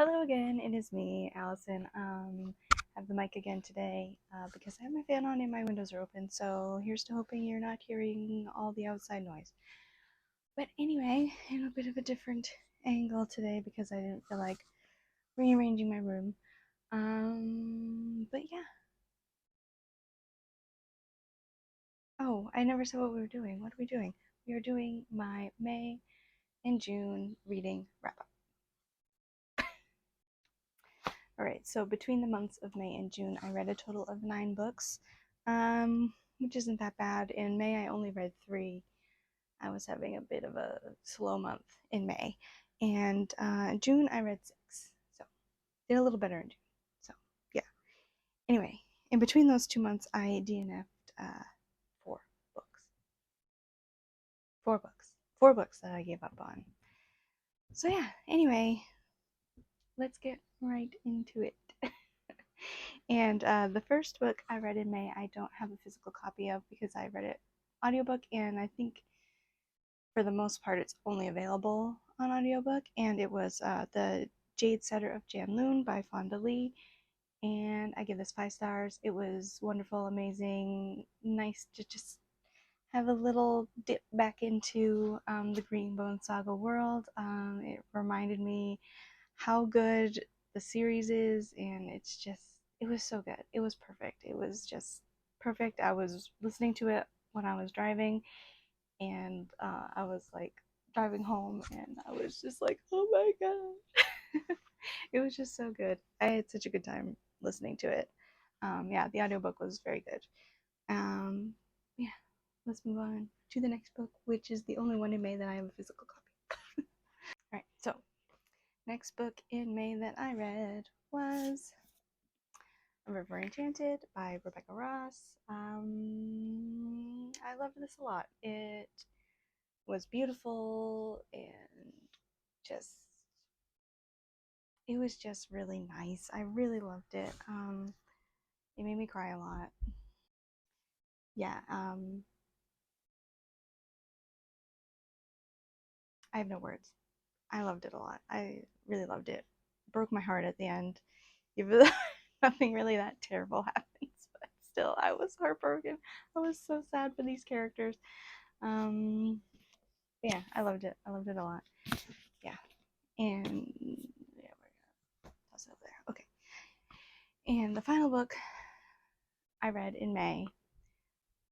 Hello again, it is me, Allison. I have the mic again today because I have my fan on and my windows are open, so here's to hoping you're not hearing all the outside noise. But anyway, in a bit of a different angle today because I didn't feel like rearranging my room. But yeah. Oh, I never said what we were doing. What are we doing? We are doing my May and June reading wrap up. Alright, so between the months of May and June, I read a total of 9 books, which isn't that bad. In May, I only read 3. I was having a bit of a slow month in May. And June, I read 6. So, did a little better in June. So, yeah. Anyway, in between those 2 months, I DNF'd 4 books. 4 books. 4 books that I gave up on. So, yeah, anyway, let's get right into it. And the first book I read in May, I don't have a physical copy of because I read it audiobook, and I think for the most part it's only available on audiobook. And it was The Jade Setter of Janloon by Fonda Lee. And I give this 5 stars. It was wonderful, amazing, nice to just have a little dip back into the Greenbone Saga world. It reminded me how good the series is, and it was so good. It was perfect. It was just perfect. I was listening to it when I was driving, and I was like driving home, and I was just like, oh my god. It was just so good. I had such a good time listening to it. Yeah, the audiobook was very good. Yeah, let's move on to the next book, which is the only one in May that I have a physical copy. All right, so next book in May that I read was A River Enchanted by Rebecca Ross. I loved this a lot. It was beautiful and just, it was just really nice. I really loved it. It made me cry a lot. Yeah, I have no words. I loved it a lot. I really loved it. Broke my heart at the end. Even though nothing really that terrible happens, but still, I was heartbroken. I was so sad for these characters. Um, yeah, I loved it. I loved it a lot. Yeah, and yeah, we're gonna toss it over there. Okay, and the final book I read in May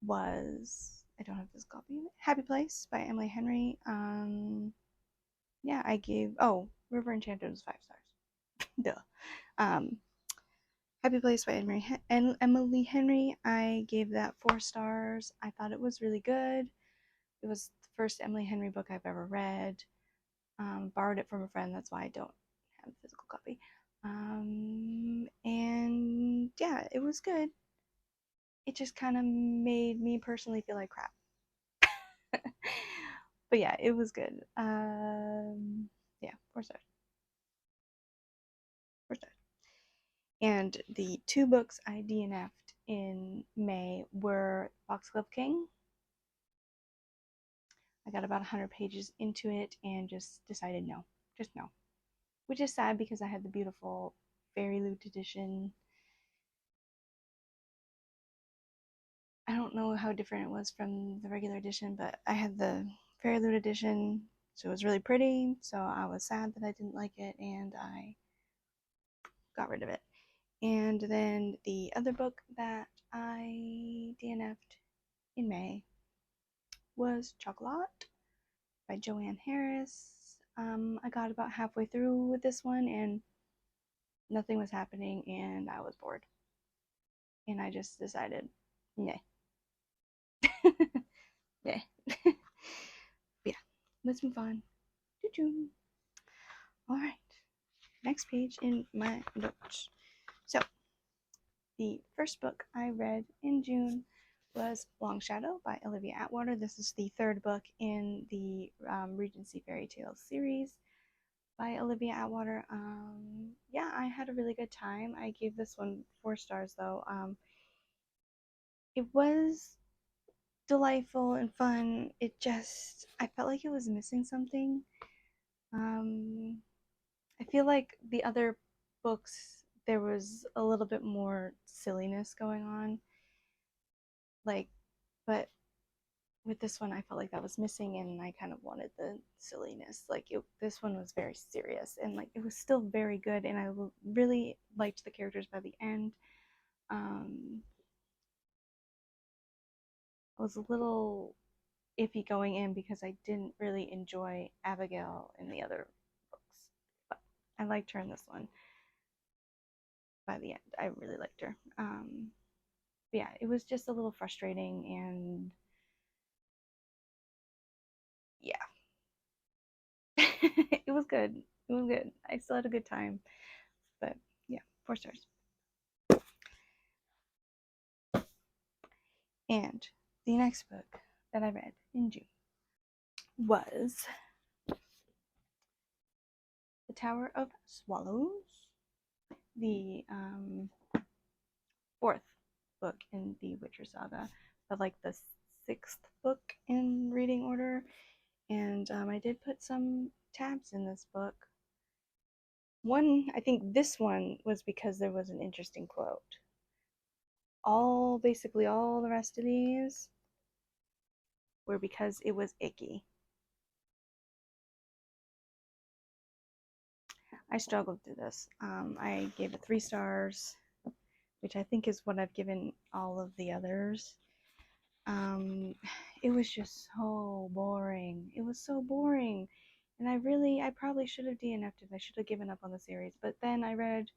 was, I don't have this copy, Happy Place by Emily Henry. Yeah, I gave, oh, River Enchanted was 5 stars. Duh. Um, Happy Place by Emily Henry, I gave that 4 stars. I thought it was really good. It was the first Emily Henry book I've ever read. Borrowed it from a friend, that's why I don't have a physical copy. And yeah, it was good. It just kind of made me personally feel like crap. But yeah, it was good. Yeah, 4 stars. 4 stars. And the 2 books I DNF'd in May were Foxglove King. I got about 100 pages into it and just decided no, just no. Which is sad because I had the beautiful Fairy Loot edition. I don't know how different it was from the regular edition, but I had the Fairy Loot edition, so it was really pretty. So I was sad that I didn't like it, and I got rid of it. And then the other book that I DNF'd in May was Chocolat by Joanne Harris. I got about halfway through with this one, and nothing was happening, and I was bored. And I just decided, nah. Yeah. Yeah. Let's move on. Choo-choo. All right. Next page in my notes. So, the first book I read in June was Long Shadow by Olivia Atwater. This is the 3rd book in the Regency Fairy Tales series by Olivia Atwater. Yeah, I had a really good time. I gave this one 4 stars though. It was delightful and fun. It just, I felt like it was missing something. Um, I feel like the other books there was a little bit more silliness going on, like, but with this one I felt like that was missing, and I kind of wanted the silliness. Like this one was very serious, and like it was still very good, and I really liked the characters by the end. Um, I was a little iffy going in because I didn't really enjoy Abigail in the other books, but I liked her in this one. By the end, I really liked her. Yeah, it was just a little frustrating, and yeah, it was good. It was good. I still had a good time, but yeah, 4 stars. And the next book that I read in June was The Tower of Swallows, the fourth book in the Witcher saga, but like the sixth book in reading order. And I did put some tabs in this book. One, I think this one was because there was an interesting quote. Basically all the rest of these were because it was icky. I struggled through this. I gave it 3 stars, which I think is what I've given all of the others. Um, it was just so boring. It was so boring. And I probably should have DNF'd it. I should have given up on the series. But then I read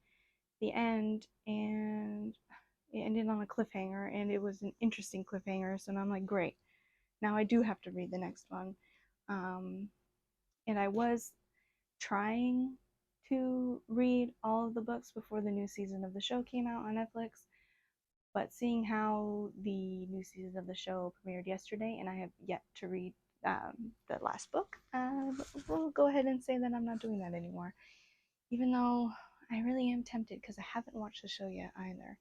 the end, and it ended on a cliffhanger, and it was an interesting cliffhanger. So now I'm like, great. Now I do have to read the next one. Um, and I was trying to read all of the books before the new season of the show came out on Netflix. But seeing how the new season of the show premiered yesterday, and I have yet to read the last book, we'll go ahead and say that I'm not doing that anymore. Even though I really am tempted because I haven't watched the show yet either.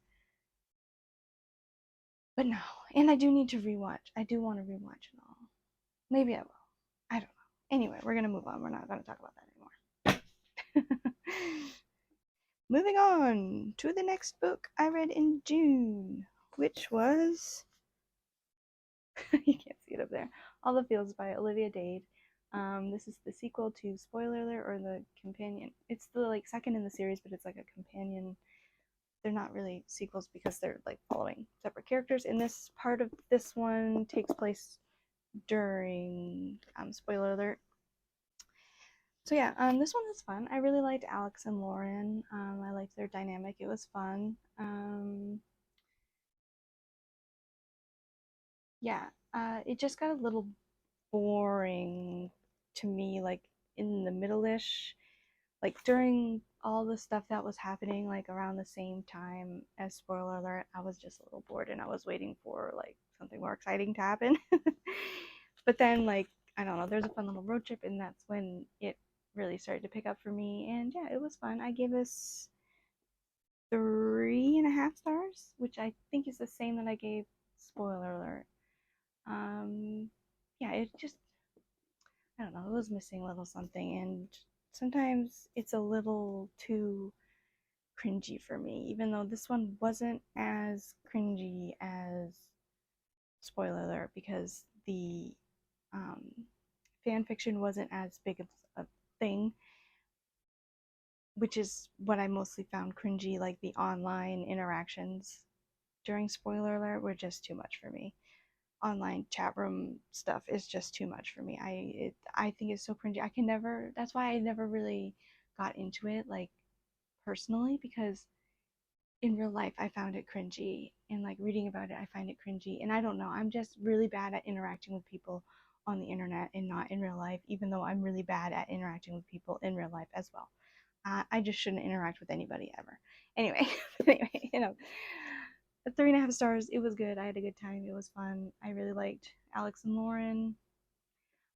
But no, and I do need to rewatch. I do want to rewatch it all. Maybe I will. I don't know. Anyway, we're gonna move on. We're not gonna talk about that anymore. Moving on to the next book I read in June, which was you can't see it up there. All the Fields by Olivia Dade. This is the sequel to Spoiler Alert, or the companion. It's the like second in the series, but it's like a companion. They're not really sequels because they're like following separate characters. And this part of this one takes place during Spoiler Alert. So yeah, this one was fun. I really liked Alex and Lauren. I liked their dynamic. It was fun. Yeah, it just got a little boring to me, like in the middle-ish, like during all the stuff that was happening, like around the same time as Spoiler Alert. I was just a little bored, and I was waiting for like something more exciting to happen. But then, like, I don't know, there's a fun little road trip, and that's when it really started to pick up for me. And yeah, it was fun. I gave this 3.5 stars, which I think is the same that I gave Spoiler Alert. Um, yeah, it just, I don't know, it was missing a little something, and sometimes it's a little too cringy for me, even though this one wasn't as cringy as Spoiler Alert, because the um, fan fiction wasn't as big of a thing, which is what I mostly found cringy. Like the online interactions during Spoiler Alert were just too much for me. Online chat room stuff is just too much for me. I think it's so cringy. I can never. That's why I never really got into it, like personally, because in real life I found it cringy, and like reading about it I find it cringy, and I don't know. I'm just really bad at interacting with people on the internet and not in real life, even though I'm really bad at interacting with people in real life as well. I just shouldn't interact with anybody ever. Anyway, anyway, 3.5 stars. It was good. I had a good time. It was fun. I really liked Alex and Lauren.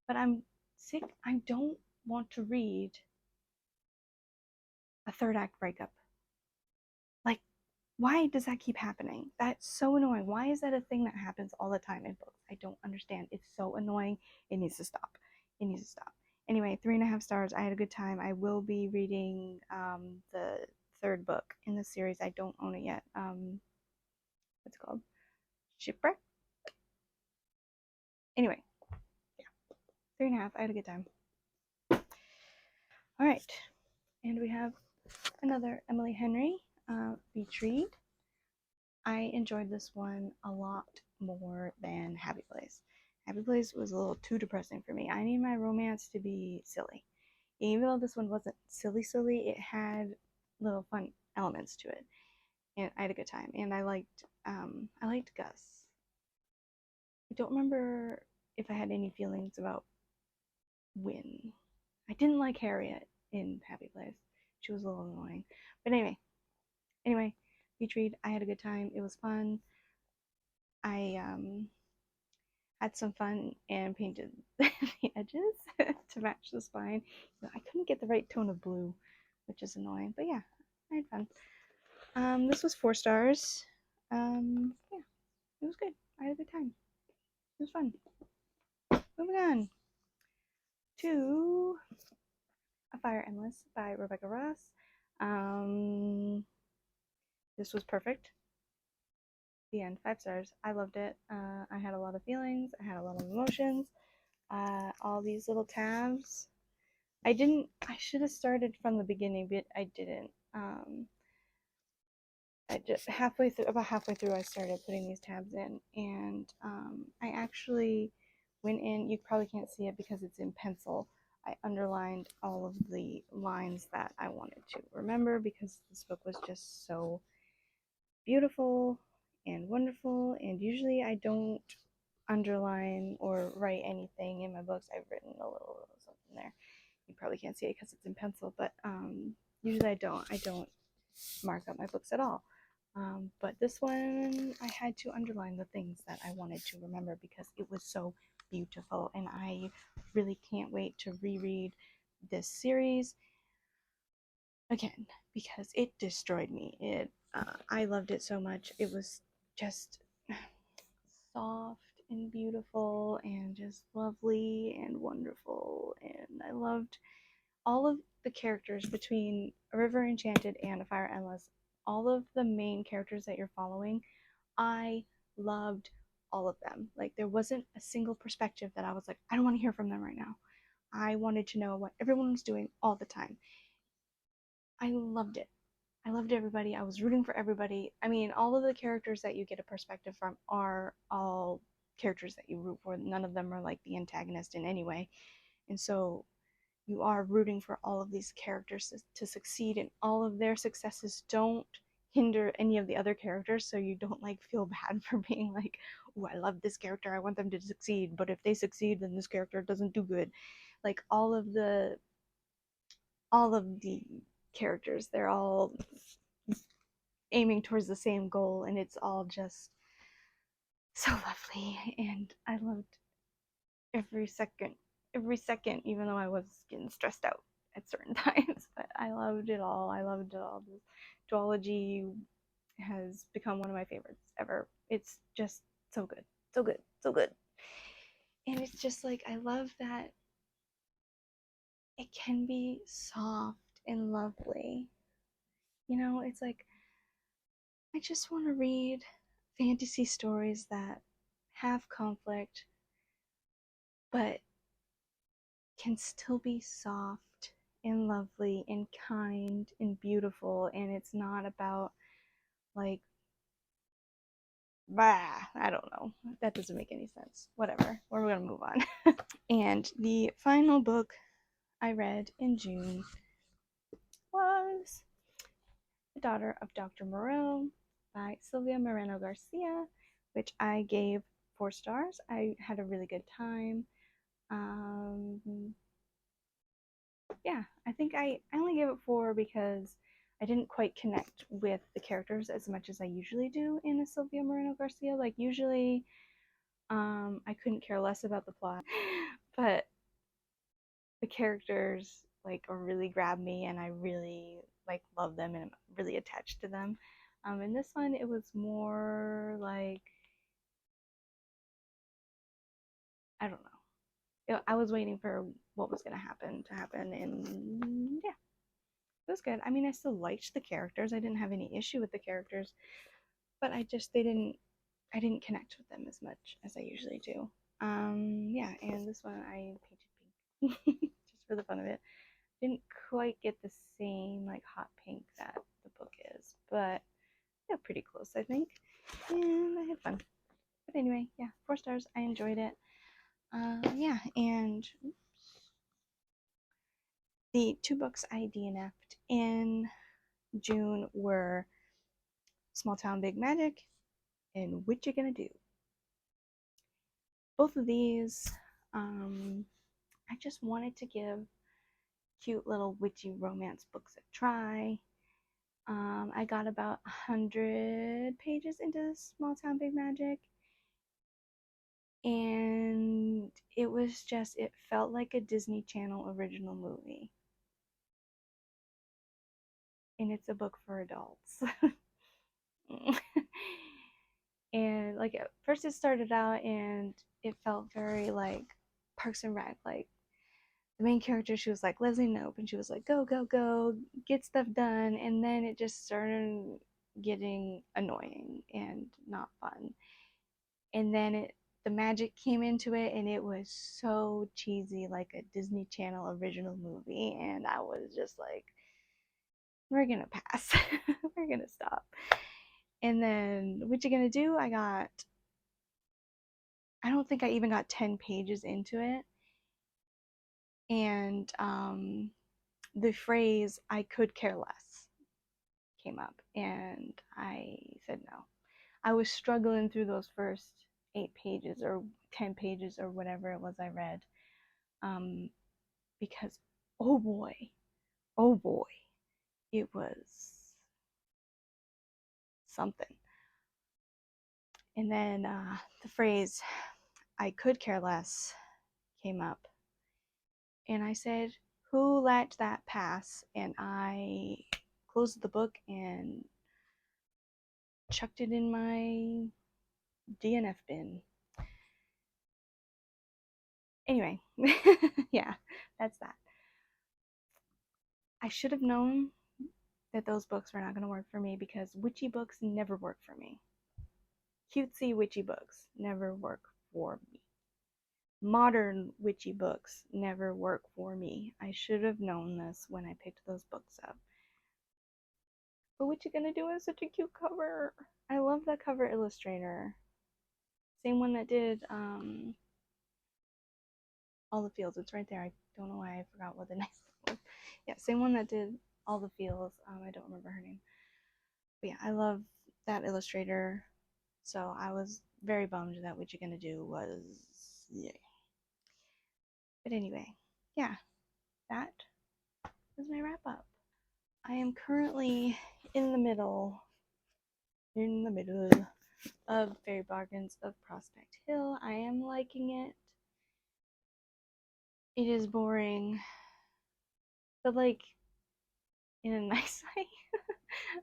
But I'm sick. I don't want to read a third act breakup. Like, why does that keep happening? That's so annoying. Why is that a thing that happens all the time in books? I don't understand. It's so annoying. It needs to stop. It needs to stop. Anyway, 3.5 stars. I had a good time. I will be reading the third book in the series. I don't own it yet. What's it called? Shipwreck? Anyway, yeah, 3.5. I had a good time. All right, and we have another Emily Henry, Beach Read. I enjoyed this one a lot more than Happy Place. Happy Place was a little too depressing for me. I need my romance to be silly. Even though this one wasn't silly, it had little fun elements to it, and I had a good time. And I liked Gus. I don't remember if I had any feelings about Win. I didn't like Harriet in Happy Place. She was a little annoying. But anyway, Beach Read. I had a good time. It was fun. I had some fun and painted the edges to match the spine. I couldn't get the right tone of blue, which is annoying. But yeah, I had fun. This was 4 stars. Yeah, it was good. I had a good time. It was fun. Moving on to A Fire Endless by Rebecca Ross. This was perfect. The end. 5 stars. I loved it. I had a lot of feelings. I had a lot of emotions. All these little tabs. I should have started from the beginning, but I didn't. I just about halfway through, I started putting these tabs in, and I actually went in. You probably can't see it because it's in pencil. I underlined all of the lines that I wanted to remember because this book was just so beautiful and wonderful. And usually I don't underline or write anything in my books. I've written a little something there. You probably can't see it because it's in pencil, but usually I don't mark up my books at all. But this one, I had to underline the things that I wanted to remember because it was so beautiful, and I really can't wait to reread this series again because it destroyed me. I loved it so much. It was just soft and beautiful and just lovely and wonderful, and I loved all of the characters between A River Enchanted and A Fire Endless. All of the main characters that you're following, I loved all of them. Like, there wasn't a single perspective that I was like, I don't want to hear from them right now. I wanted to know what everyone was doing all the time. I loved it. I loved everybody. I was rooting for everybody. I mean, all of the characters that you get a perspective from are all characters that you root for. None of them are like the antagonist in any way. And so you are rooting for all of these characters to succeed, and all of their successes don't hinder any of the other characters, so you don't like feel bad for being like, oh, I love this character, I want them to succeed, but if they succeed then this character doesn't do good. Like, all of the characters, they're all aiming towards the same goal, and it's all just so lovely, and I loved every second, even though I was getting stressed out at certain times. But I loved it all. I loved it all. The duology has become one of my favorites ever. It's just so good, so good, so good. And it's just like, I love that it can be soft and lovely. It's like, I just want to read fantasy stories that have conflict, but can still be soft and lovely and kind and beautiful, and it's not about like, bah, I don't know. That doesn't make any sense. Whatever. We're gonna move on. And the final book I read in June was The Daughter of Dr. Moreau by Sylvia Moreno Garcia, which I gave 4 stars. I had a really good time. Yeah, I think I only gave it 4 because I didn't quite connect with the characters as much as I usually do in a Sylvia Moreno Garcia. Like, usually, I couldn't care less about the plot, but the characters like really grab me, and I really like love them, and I'm really attached to them. In this one, it was more like, I don't know. I was waiting for what was going to happen, and yeah, it was good. I mean, I still liked the characters. I didn't have any issue with the characters, but I didn't connect with them as much as I usually do. Yeah, and this one I painted pink just for the fun of it. Didn't quite get the same like hot pink that the book is, but yeah, pretty close, I think. And I had fun. But anyway, yeah, 4 stars. I enjoyed it. Yeah, and the 2 books I DNF'd in June were Small Town Big Magic and What You Gonna Do. Both of these, I just wanted to give cute little witchy romance books a try. I got about 100 pages into Small Town Big Magic, and it felt like a Disney Channel original movie. And it's a book for adults. And like at first it started out and it felt very like Parks and Rec, like the main character, she was like Leslie Knope, and she was like go go go get stuff done, and then it just started getting annoying and not fun. And then the magic came into it and it was so cheesy, like a Disney Channel original movie, and I was just like, we're gonna pass. We're gonna stop. And then what you gonna do? I don't think I even got 10 pages into it, and the phrase "I could care less" came up, and I said no. I was struggling through those first 8 pages or 10 pages or whatever it was I read, um, because oh boy, oh boy, it was something. And then the phrase "I could care less" came up, and I said, "Who let that pass?" And I closed the book and chucked it in my DNF bin. Anyway, yeah, that's that. I should have known that those books were not going to work for me because witchy books never work for me. Cutesy witchy books never work for me. Modern witchy books never work for me. I should have known this when I picked those books up. But what you gonna do is such a cute cover. I love that cover illustrator. Same one that did All the Fields. It's right there. I don't know why I forgot what the next one was. Yeah, same one that did All the Fields. I don't remember her name. But yeah, I love that illustrator. So I was very bummed that What You Gonna Do was, yeah. But anyway, yeah, that was my wrap up. I am currently in the middle, in the middle of Fairy Bargains of Prospect Hill. I am liking it. It is boring, but like in a nice way.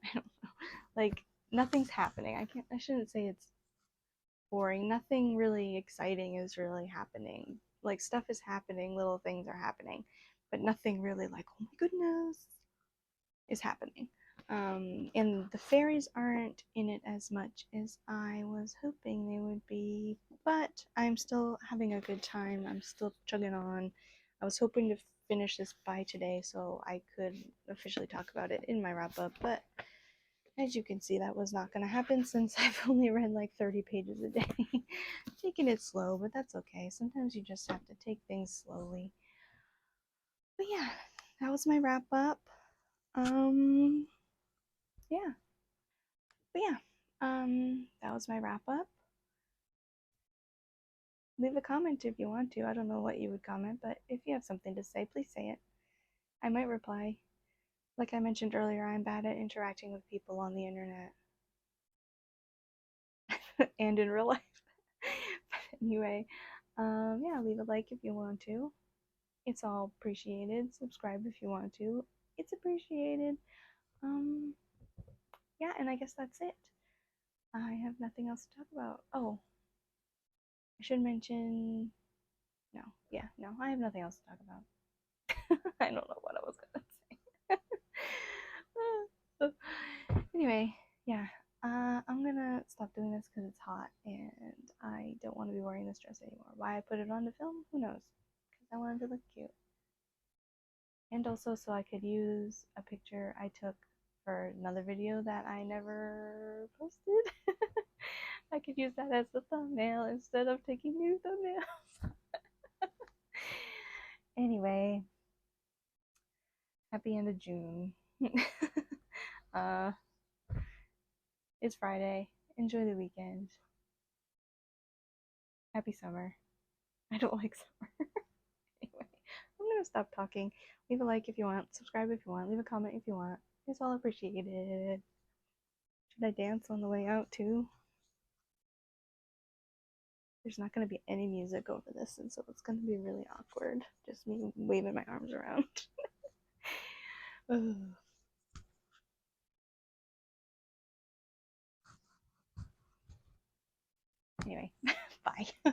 I don't know. Like nothing's happening. I shouldn't say it's boring. Nothing really exciting is really happening. Like stuff is happening, little things are happening, but nothing really like, oh my goodness, is happening. And the fairies aren't in it as much as I was hoping they would be, but I'm still having a good time. I'm still chugging on. I was hoping to finish this by today so I could officially talk about it in my wrap up, but as you can see, that was not going to happen since I've only read like 30 pages a day. Taking it slow, but that's okay. Sometimes you just have to take things slowly. But yeah, that was my wrap up. Um, yeah. But yeah, that was my wrap up. Leave a comment if you want to. I don't know what you would comment, but if you have something to say, please say it. I might reply. Like I mentioned earlier, I'm bad at interacting with people on the internet and in real life. But anyway, yeah, leave a like if you want to. It's all appreciated. Subscribe if you want to. It's appreciated. Um, yeah, and I guess that's it. I have nothing else to talk about. Oh, I should mention No, yeah, no, I have nothing else to talk about. I don't know what I was gonna say. Anyway, yeah, I'm gonna stop doing this because it's hot and I don't want to be wearing this dress anymore. Why I put it on to film, who knows? Because I wanted to look cute. And also so I could use a picture I took for another video that I never posted. I could use that as the thumbnail instead of taking new thumbnails. Anyway, happy end of June. uh, it's Friday. Enjoy the weekend. Happy summer. I don't like summer. Anyway, I'm gonna stop talking. Leave a like if you want, subscribe if you want, leave a comment if you want. It's all appreciated. Should I dance on the way out too? There's not going to be any music over this, and so it's going to be really awkward. Just me waving my arms around. Anyway, bye.